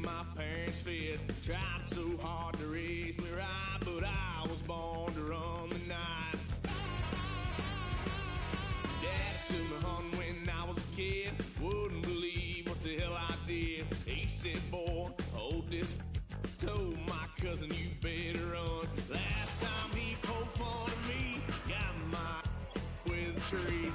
my parents' fist. Tried so hard to raise me right, but I was born to run the night. Dad took me hunting when I was a kid. Wouldn't believe what the hell I did. He said, boy, hold this. Told my cousin, you better run. Last time he poked fun at me, got my with a tree.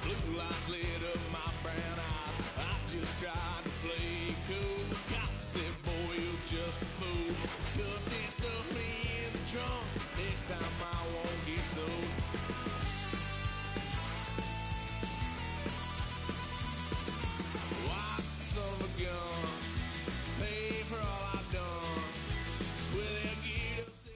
Blue lights lit up my brown eyes. I just tried to play cool. Cop said, boy, you're just a fool. Cuffed and stuffed me in the trunk. Next time I won't get sold. White son of a gun. Pay for all I've done. Swear they'll get upset.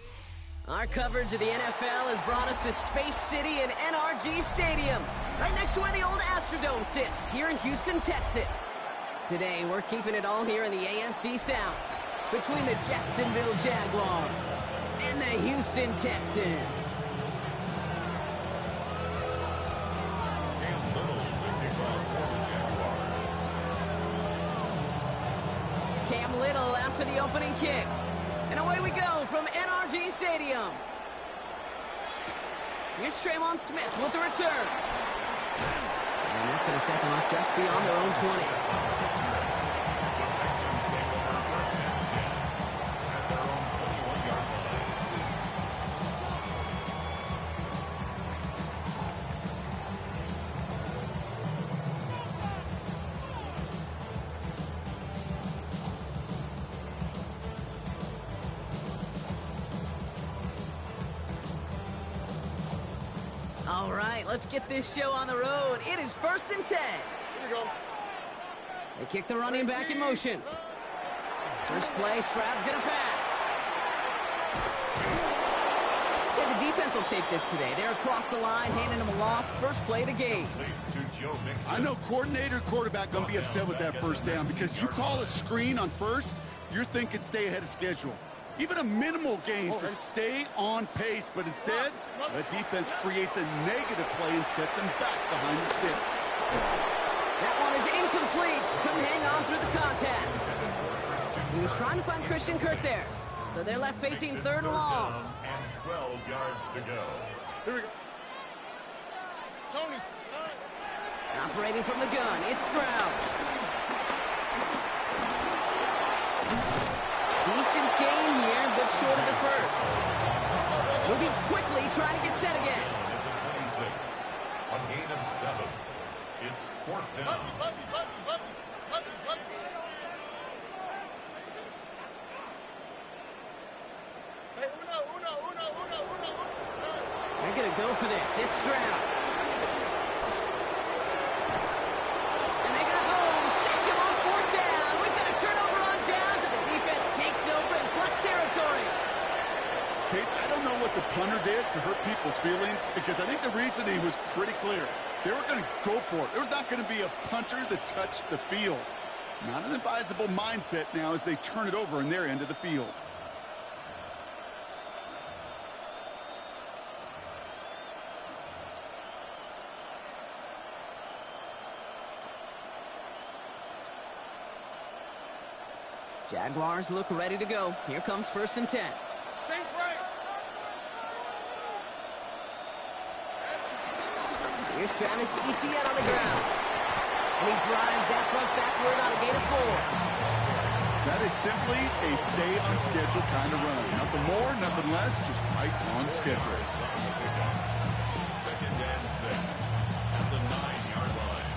Our coverage of the NFL has brought us to Space City and NRG Stadium, right next to where the old Astrodome sits, here in Houston, Texas. Today, we're keeping it all here in the AFC South, between the Jacksonville Jaguars and the Houston Texans. Cam Little after the opening kick. And away we go from NRG Stadium. Here's Tremon Smith with the return. And that's going to set them up just beyond their own 20. All right, let's get this show on the road. It is 1st and 10. Here we go. They kick the running back in motion. First play, Stroud's going to pass. I'd say the defense will take this today. They're across the line, handing them a loss. First play of the game. I know coordinator, quarterback going to be upset with that first down because you call a screen on first, you're thinking stay ahead of schedule. Even a minimal gain to stay on pace, but instead, the defense creates a negative play and sets him back behind the sticks. That one is incomplete. Couldn't hang on through the contact. He was trying to find Christian Kirk there. So they're left facing 3rd and long. And 12 yards to go. Here we go. Tony. Operating from the gun, it's Stroud. Decent game here, but short of the first. Moving quickly, trying to get set again. 26. A gain of 7. It's 4th down. They're going to go for this. It's Stroud. And they got home. Sacked him on 4th down. We've got a turnover on downs, and the defense takes over in plus territory. Kate, I don't know what the punter did to hurt people's feelings because I think the reasoning was pretty clear. They were going to go for it. There's not going to be a punter that touched the field. Not an advisable mindset now as they turn it over in their end of the field. Jaguars look ready to go. Here comes 1st and 10. Here's Travis Etienne on the ground. And he drives that front backward on a gain of 4. That is simply a stay on schedule kind of run. Nothing more, nothing less, just right on schedule. 2nd and 6 at the 9-yard line.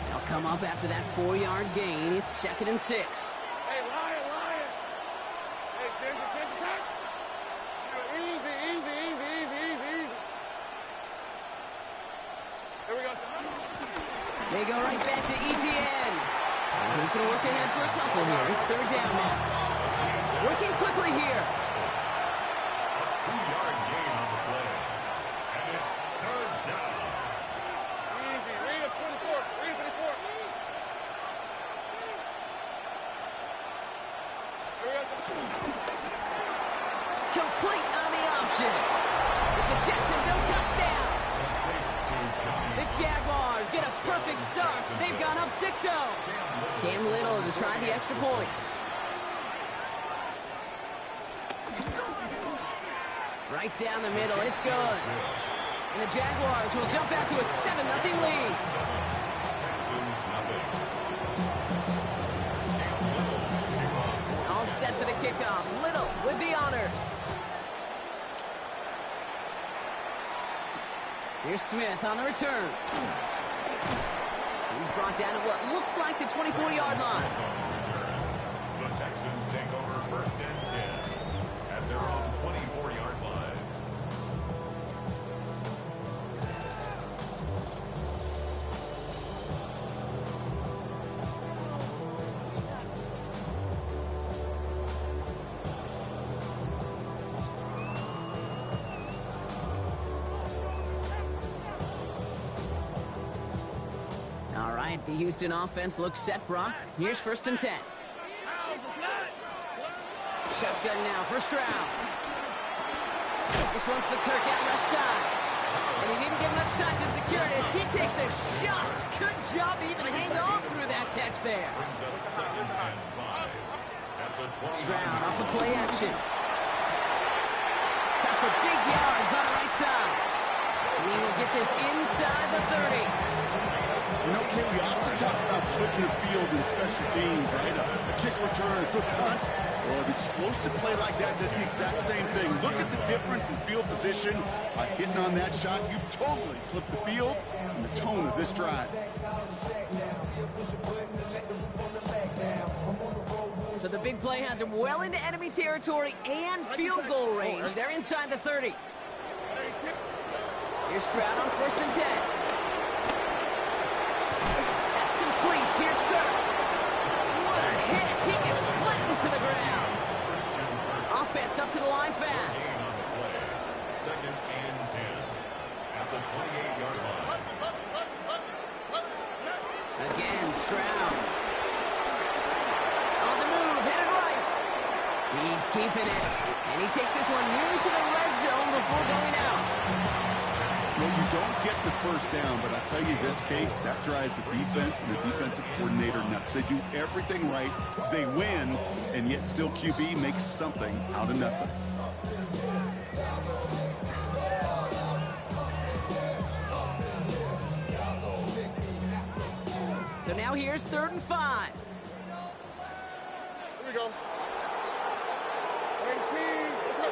They'll come up after that 4-yard gain. It's 2nd and 6. Hey, Lion. Hey, Ginger, touch. Easy. Here we go. They go right back to Etienne. And he's going to work ahead for a couple here. It's 3rd down now. Complete on the option. It's a Jacksonville touchdown. The Jaguars get a perfect start. They've gone up 6-0. Cam Little to try the extra point. Right down the middle, it's good. And the Jaguars will jump out to a 7-0 lead. All set for the kickoff. Little with the honors. Here's Smith on the return. He's brought down at what looks like the 24-yard line. The Texans take over 1st and 10 at their own 24-yard line. All right, the Houston offense looks set, Brock. Here's 1st and 10. Shotgun now for Stroud. This one's to Kirk out left side. And he didn't get much time to secure it as he takes a shot. Good job to even hang on through that catch there. Brings up 2nd and 5 at the 20. Stroud off of play action. Got for big yards on the right side. And he will get this inside the 30. You know, Kate, we often talk about flipping the field in special teams, right? A kick return, a good punt. Well, an explosive play like that does the exact same thing. Look at the difference in field position. By hitting on that shot, you've totally flipped the field and the tone of this drive. So the big play has him well into enemy territory and field goal range. They're inside the 30. Here's Stroud on 1st and 10. That's complete. Here's Kirk. What a hit. He gets flattened to the ground. Offense up to the line fast. 2nd and 10 at the 28-yard line. Again, Stroud. On the move, headed right. He's keeping it. And he takes this one nearly to the red zone before going out. Well, you don't get the 1st down, but I'll tell you this, Kate, that drives the defense and the defensive coordinator nuts. They do everything right. They win, and yet still QB makes something out of nothing. So now here's 3rd and 5. Here we go. 19. Let's go.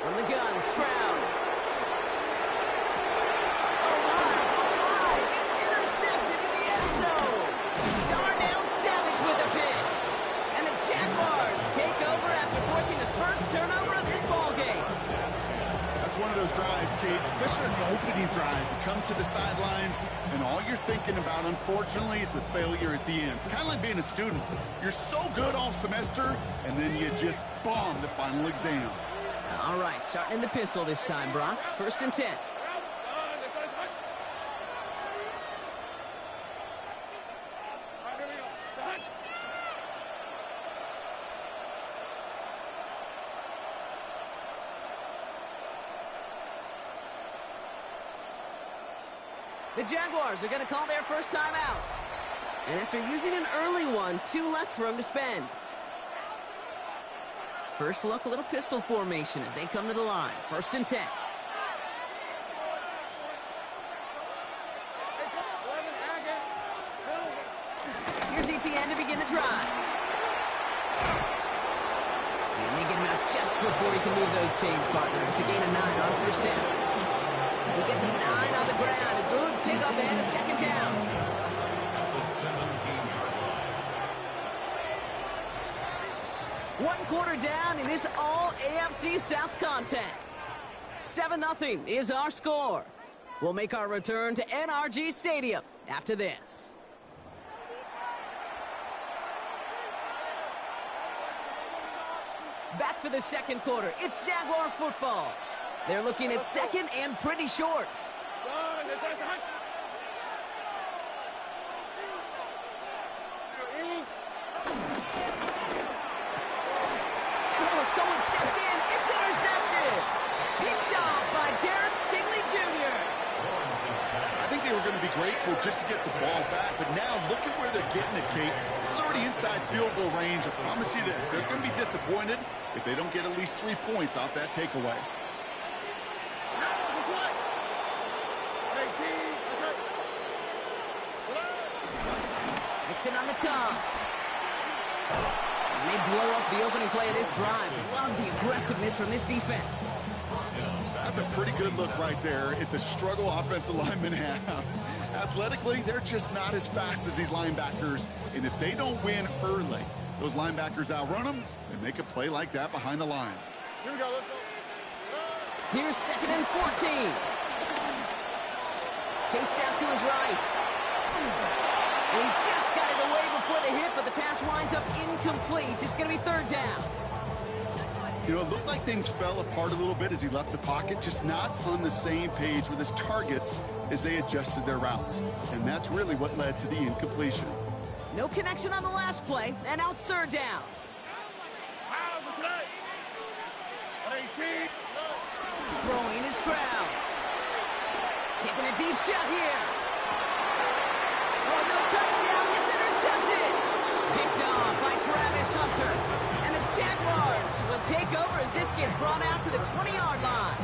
From the gun, Stroud. Turnover of this ball game. That's one of those drives, Kate, especially in the opening drive. You come to the sidelines, and all you're thinking about, unfortunately, is the failure at the end. It's kind of like being a student. You're so good all semester, and then you just bomb the final exam. All right, starting in the pistol this time, Brock. 1st and 10. The Jaguars are going to call their first time out. And after using an early one, 2 left for them to spend. First look, a little pistol formation as they come to the line. 1st and 10. Here's ETN to begin the drive. And they get him out just before he can move those chains, partner. It's a gain of 9 on 1st down. He gets a 9 on the ground. A good pickup and a 2nd down. The 17-yard line. 1 quarter down in this all AFC South contest. 7-0 is our score. We'll make our return to NRG Stadium after this. Back for the 2nd quarter. It's Jaguar football. They're looking at 2nd and pretty short. someone stepped in. It's intercepted. Picked off by Derek Stingley Jr. I think they were going to be grateful just to get the ball back, but now look at where they're getting it, Kate. This is already inside field goal range. I promise you this, they're going to be disappointed if they don't get at least 3 points off that takeaway. Nixon on the toss. And they blow up the opening play of this drive. Love the aggressiveness from this defense. That's a pretty good look right there at the struggle offensive linemen have. Athletically, they're just not as fast as these linebackers. And if they don't win early, those linebackers outrun them and make a play like that behind the line. Here we go, let's go. Here's 2nd and 14. Chased out to his right. And he just got it away before the hit, but the pass winds up incomplete. It's going to be 3rd down. You know, it looked like things fell apart a little bit as he left the pocket, just not on the same page with his targets as they adjusted their routes. And that's really what led to the incompletion. No connection on the last play, and now it's 3rd down. Throwing is Stroud. Taking a deep shot here. Oh, no touchdown. It's intercepted. Picked off by Travis Hunter. And the Jaguars will take over as this gets brought out to the 20-yard line.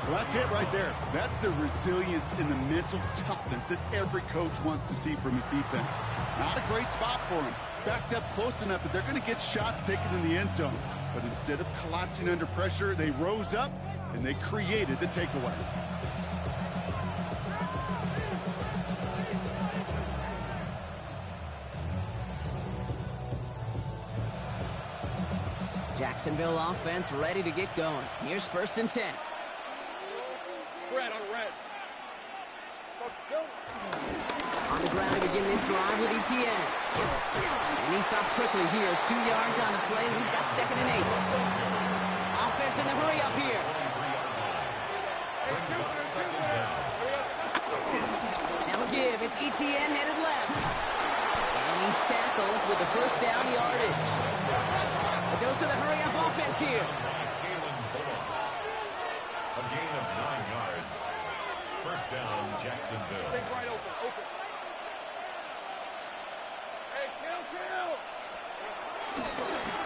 Well, that's it right there. That's the resilience and the mental toughness that every coach wants to see from his defense. Not a great spot for him. Backed up close enough that they're going to get shots taken in the end zone. But instead of collapsing under pressure, they rose up and they created the takeaway. Jacksonville offense ready to get going. Here's 1st and 10. Red on red. On the ground to begin this drive with Etienne. And he stopped quickly here. 2 yards on the play. We've got 2nd and 8. Offense in the hurry up here. Now a give. It's Etienne headed left. And he's tackled with the 1st down yardage. A dose of the hurry-up offense here. A gain of 9 yards. 1st down, Jacksonville. Take right open, open. Hey, kill.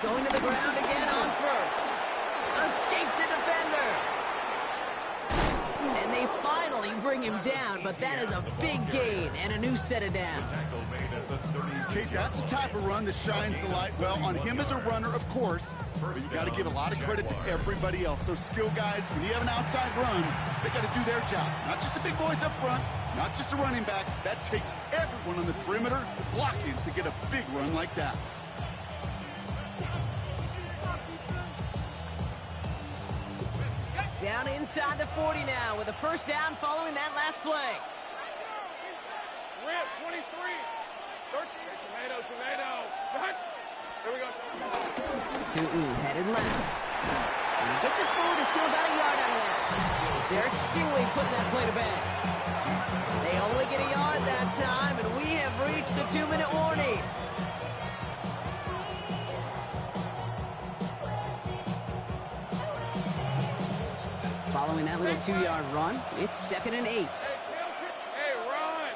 Going to the ground again on 1st. Escapes a defender. And they finally bring him down, but that is a big gain and a new set of downs. Kate, that's the type of run that shines the light well on him as a runner, of course, but you got to give a lot of credit to everybody else. Those skill guys, when you have an outside run, they got to do their job. Not just the big boys up front, not just the running backs. That takes everyone on the perimeter blocking to get a big run like that. Down inside the 40 now with a 1st down following that last play. Red, 23. 13. Tomato, tomato. Cut. Here we go. Tootin headed left. And he gets it forward to still about a yard out of that. Derek Stingley putting that play to bed. They only get a yard that time, and we have reached the 2-minute warning. Following that little 2-yard run, it's 2nd and 8. Hey, run.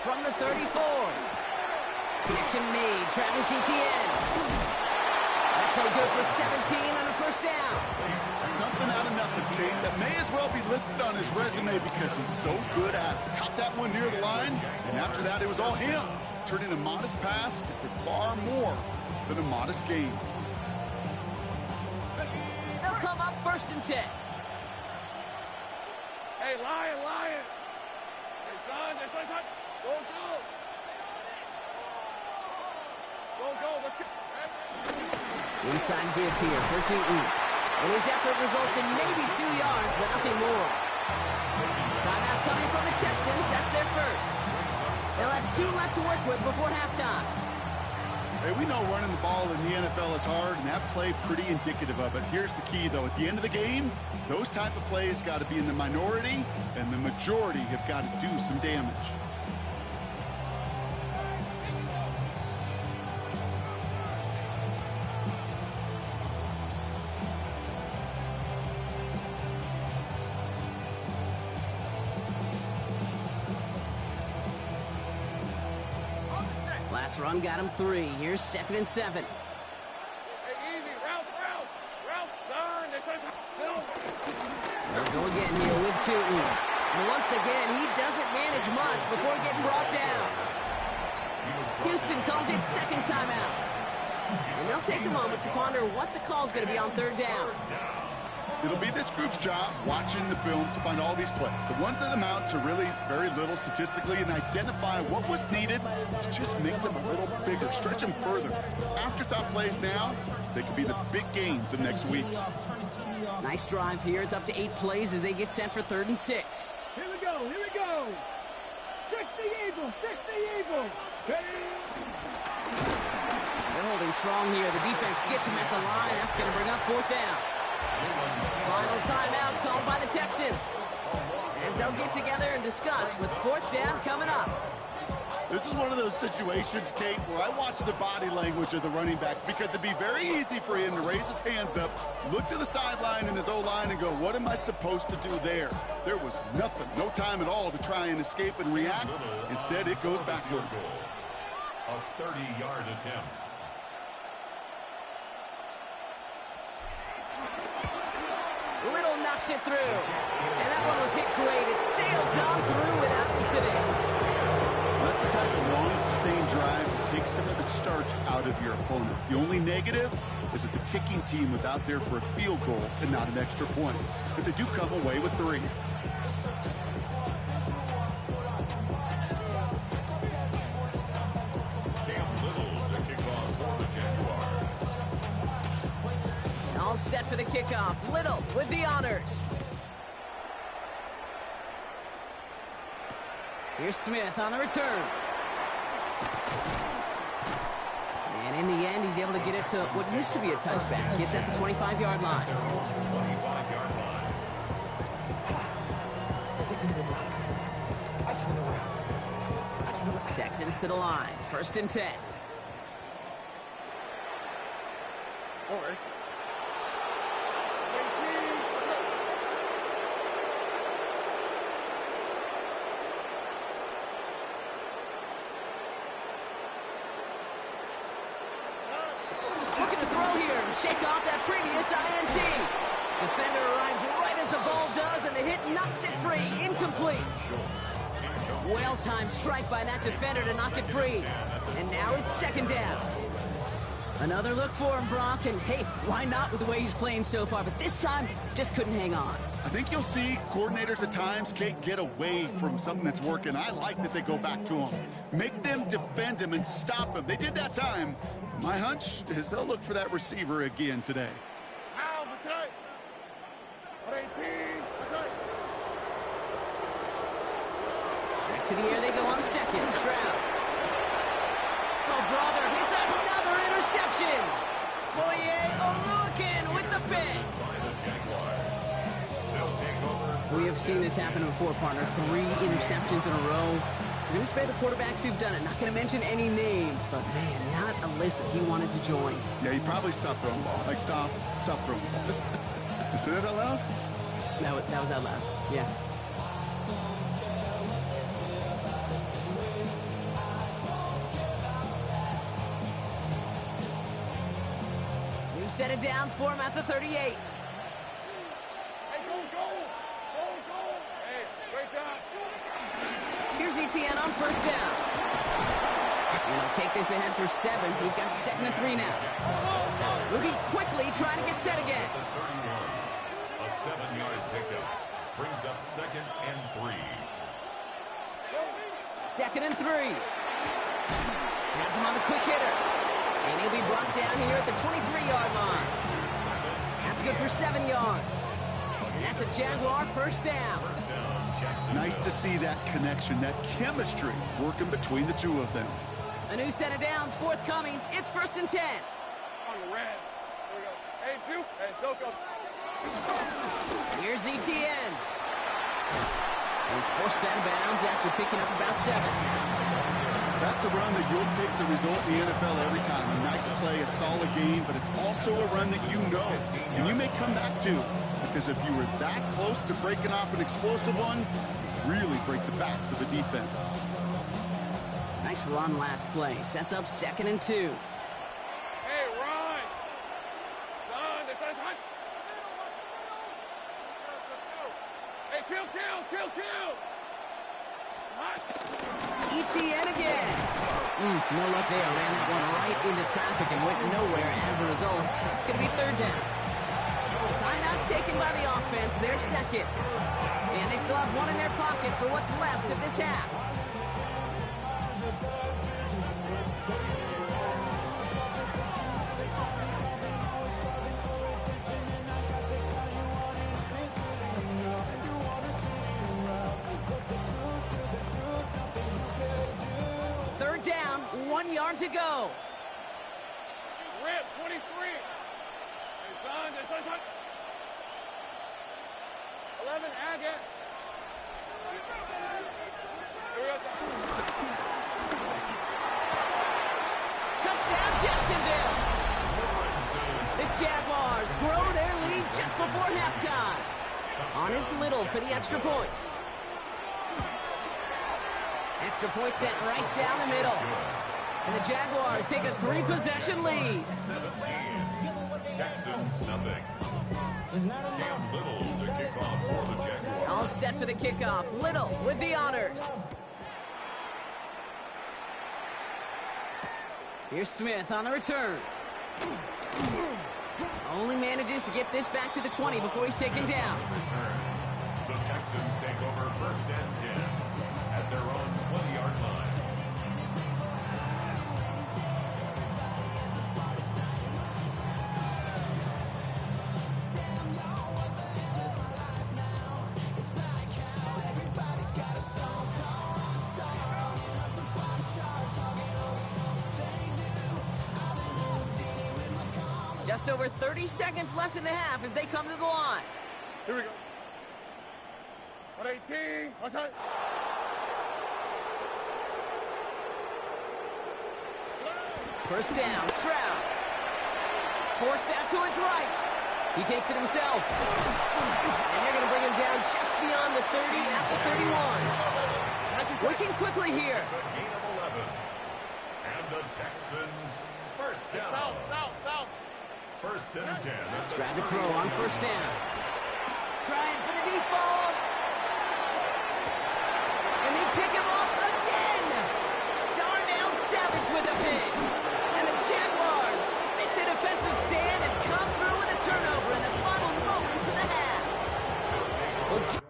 From the 34. Connection made. Travis Etienne. That play good for 17 on a 1st down. Something out of nothing, Kate, that may as well be listed on his resume because he's so good at it. Caught that one near the line, and after that, it was all him. Turning a modest pass into far more than a modest gain. They'll come up 1st and 10. Hey, lion, lion. Hey, son, go, go. Go, go, let's get. Inside give here for Tootin. And his effort results in maybe 2 yards, but nothing more. Timeout coming from the Texans. That's their 1st. They'll have 2 left to work with before halftime. Hey, we know running the ball in the NFL is hard, and that play pretty indicative of it. Here's the key, though. At the end of the game, those type of plays got to be in the minority, and the majority have got to do some damage. This run got him 3. Here's 2nd and 7. Hey, easy. Route. Turn. They try to settle. They'll go again here with Tootin. And once again, he doesn't manage much before getting brought down. Houston calls it 2nd timeout. And they'll take a moment to ponder what the call's going to be on 3rd down. It'll be this group's job watching the film to find all these plays. The ones that amount to really very little statistically and identify what was needed to just make them a little bigger, stretch them further. Afterthought plays now, they could be the big gains of next week. Nice drive here. It's up to 8 plays as they get set for 3rd and 6. Here we go. 60 Eagles. They're holding strong here. The defense gets him at the line. That's going to bring up 4th down. Final timeout called by the Texans as they'll get together and discuss with 4th down coming up. This is one of those situations, Kate, where I watch the body language of the running back because it'd be very easy for him to raise his hands up, look to the sideline in his O-line and go, what am I supposed to do there? There was nothing, no time at all to try and escape and react. Instead, it goes backwards. A 30-yard attempt. Little knocks it through. And that one was hit great. It sails on through without incident. That's the type of long, sustained drive that takes some of the starch out of your opponent. The only negative is that the kicking team was out there for a field goal and not an extra point. But they do come away with 3. Cam Little to kick off for the Jaguars. All set for the kickoff. Little with the honors. Here's Smith on the return. And in the end, he's able to get it to what used to be a touchback. It's at the 25-yard line. 25-yard line. Texans to the line. 1st and 10. Looking to throw here. Shake off that previous INT. Defender arrives right as the ball does, and the hit knocks it free. Incomplete. Well-timed strike by that defender to knock it free. And now it's 2nd down. Another look for him, Brock, and hey, why not with the way he's playing so far? But this time, just couldn't hang on. I think you'll see coordinators at times can't get away from something that's working. I like that they go back to him. Make them defend him and stop him. They did that time. My hunch is they'll look for that receiver again today. Back to the air they go on 2nd. Stroud. Oh, brother, it's another interception. Foye Oluokun with the pick. We have seen this happen before, partner. 3 interceptions in a row. We're going to spare the quarterbacks who've done it. Not going to mention any names, but man, not a list that he wanted to join. Yeah, he probably stopped throwing the ball. Like, stop throwing the ball. You said it out loud? That was out loud, yeah. New set of downs for him at the 38. Hey, go. Hey, great job. Here's ETN on 1st down. And he'll take this ahead for 7. He's got 2nd and 3 now. Moving quickly, trying to get set again. A 7-yard pickup brings up 2nd and 3. 2nd and 3. Has him on the quick hitter. And he'll be brought down here at the 23-yard line. That's good for 7 yards. And that's a Jaguar 1st down. Nice to see that connection, that chemistry working between the two of them. A new set of downs forthcoming. It's 1st and 10. On the red. There we go. Hey, Juke. Hey, Soko. Here's ETN. And he's forced out of bounds after picking up about 7. That's a run that you'll take the result in the NFL every time. A nice play, a solid game, but it's also a run that you know and you may come back to. Because if you were that close to breaking off an explosive one, you really break the backs of a defense. Nice Nice run last play. Sets up 2nd and 2. Hey, run! Son, this is hot! Hey, kill! Hot! ETN again. No luck there. Ran that one right into traffic and went nowhere as a result. It's going to be 3rd down. Timeout taken by the offense. Their 2nd. And they still have one in their pocket for what's left of this half. Third down, 1 yard to go. Rip, 23. Hey, son, this is hot. 11, Agate. Touchdown, Jacksonville. The Jaguars grow their lead just before halftime. On is Little for the extra point. Extra point sent right down the middle. And the Jaguars take a 3-possession lead. 17. Texans nothing. Cam Little to kick off for the Jaguars. All set for the kickoff. Little with the honors. Here's Smith on the return. Only manages to get this back to the 20 before he's taken down. Return. The Texans take over 1st and 10 at their own 20-yard line. Just over 30 seconds left in the half as they come to the line. Here we go. 118. What's that? First down, Stroud. Forced out to his right. He takes it himself. And they're going to bring him down just beyond the 30 at the 31. Working quickly here. It's a gain of 11. And the Texans first down. South. 1st and 10. Stroud to throw on first down. Trying for the deep ball. And they pick him off again. Darnell Savage with a pick. And the Jaguars make the defensive stand and come through with a turnover in the final moments of the half. Well,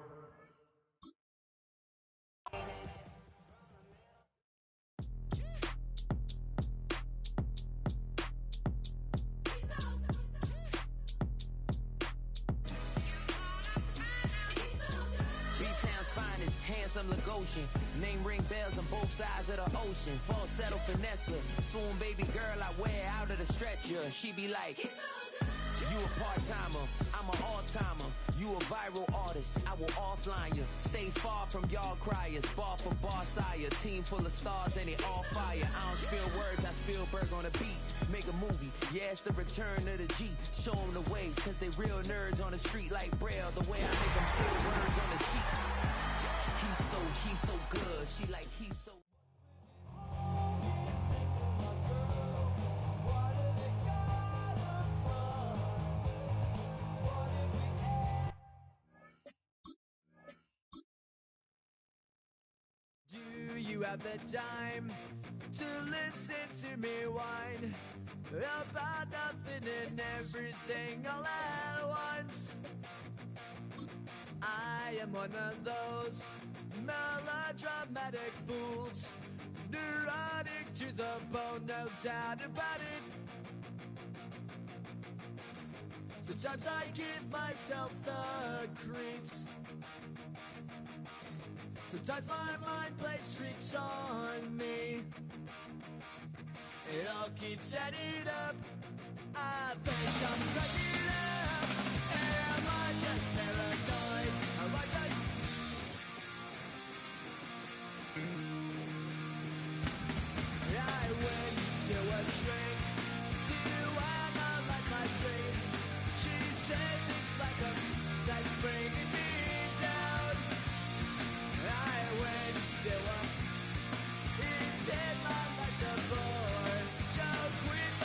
handsome Lagosian. Name ring bells on both sides of the ocean. Falsetto finesse. Swoon baby girl I wear out of the stretcher. She be like, you a part-timer, I'm an all-timer. You a viral artist, I will offline you. Stay far from y'all criers. Bar for bar sire. Team full of stars and they all fire. I don't spill words, I Spielberg on a beat. Make a movie, yeah, it's the return of the G. Show them the way, cause they real nerds on the street like Braille. The way I make them feel words on the sheet. He's so good. She like, he's so. Do you have the time to listen to me whine about nothing and everything all at once? I am one of those melodramatic fools, neurotic to the bone, no doubt about it. Sometimes I give myself the creeps. Sometimes my mind plays tricks on me. It all keeps adding up. I think I'm cracking up. Am I just paranoid? Am I just... I went to a shrink to analyze my dreams. She says it's like a that's bringing me down. I went to a said my life's a bore. So quit